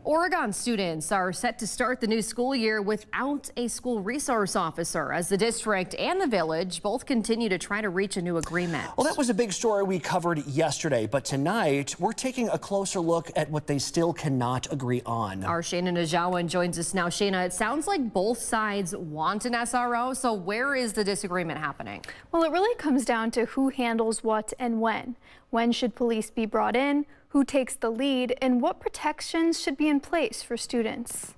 Oregon students are set to start the new school year without a school resource officer as the district and the village both continue to try to reach a new agreement. Well, that was a big story we covered yesterday, but tonight we're taking a closer look at what they still cannot agree on. Our Shayna Najawan joins us now. Shayna, it sounds like both sides want an SRO, so where is the disagreement happening? Well, it really comes down to who handles what and when. When should police be brought in? Who takes the lead, and what protections should be in place for students?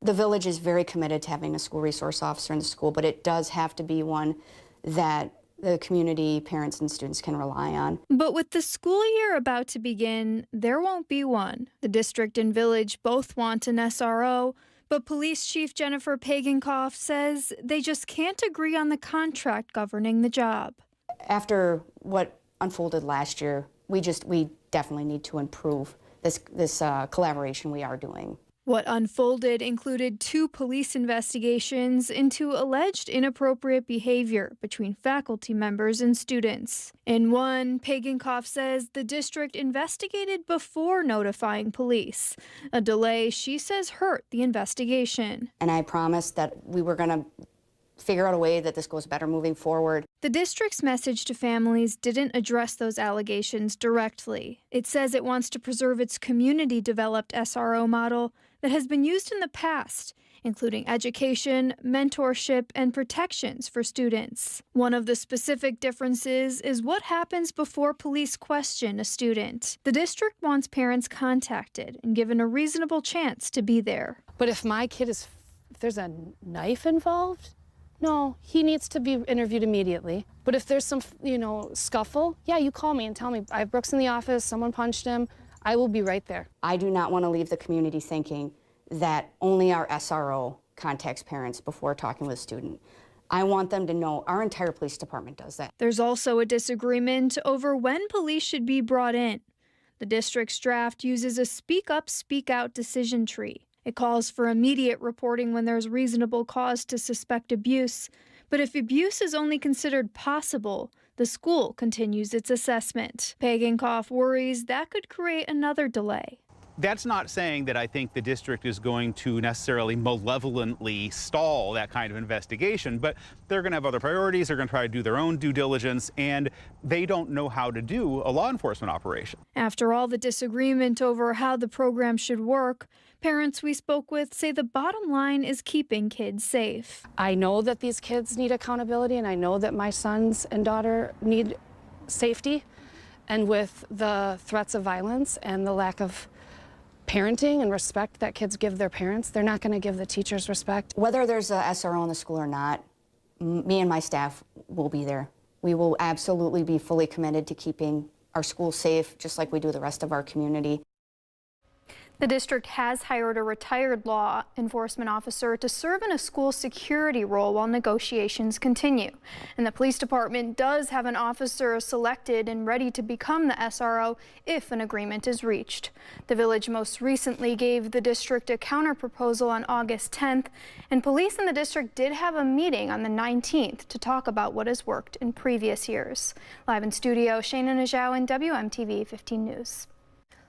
The village is very committed to having a school resource officer in the school, but it does have to be one that the community, parents, and students can rely on. But with the school year about to begin, there won't be one. The district and village both want an SRO, but Police Chief Jennifer Pagenkopf says they just can't agree on the contract governing the job. After what unfolded last year, we definitely need to improve this collaboration we are doing. What unfolded included 2 police investigations into alleged inappropriate behavior between faculty members and students. In one, Pagenkopf says the district investigated before notifying police, a delay she says hurt the investigation. And I promised that we were going to figure out a way that this goes better moving forward. The district's message to families didn't address those allegations directly. It says it wants to preserve its community-developed SRO model that has been used in the past, including education, mentorship, and protections for students. One of the specific differences is what happens before police question a student. The district wants parents contacted and given a reasonable chance to be there. But if my kid if there's a knife involved, no, he needs to be interviewed immediately. But if there's some, scuffle, yeah, you call me and tell me, I have Brooks in the office, someone punched him, I will be right there. I do not want to leave the community thinking that only our SRO contacts parents before talking with a student. I want them to know our entire police department does that. There's also a disagreement over when police should be brought in. The district's draft uses a speak up, speak out decision tree. It calls for immediate reporting when there's reasonable cause to suspect abuse. But if abuse is only considered possible, the school continues its assessment. Pagenkopf worries that could create another delay. That's not saying that I think the district is going to necessarily malevolently stall that kind of investigation, but they're going to have other priorities. They're going to try to do their own due diligence, and they don't know how to do a law enforcement operation. After all the disagreement over how the program should work, parents we spoke with say the bottom line is keeping kids safe. I know that these kids need accountability, and I know that my sons and daughter need safety. And with the threats of violence and the lack of parenting and respect that kids give their parents, they're not going to give the teachers respect. Whether there's a SRO in the school or not, me and my staff will be there. We will absolutely be fully committed to keeping our school safe, just like we do the rest of our community. The district has hired a retired law enforcement officer to serve in a school security role while negotiations continue. And the police department does have an officer selected and ready to become the SRO if an agreement is reached. The village most recently gave the district a counter-proposal on August 10th, and police in the district did have a meeting on the 19th to talk about what has worked in previous years. Live in studio, Shayna Najawan, WMTV 15 News.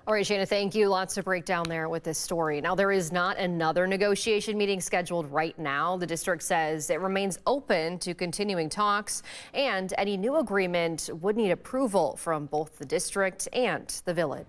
All right, Shayna, thank you. Lots to break down there with this story. Now, there is not another negotiation meeting scheduled right now. The district says it remains open to continuing talks, and any new agreement would need approval from both the district and the village.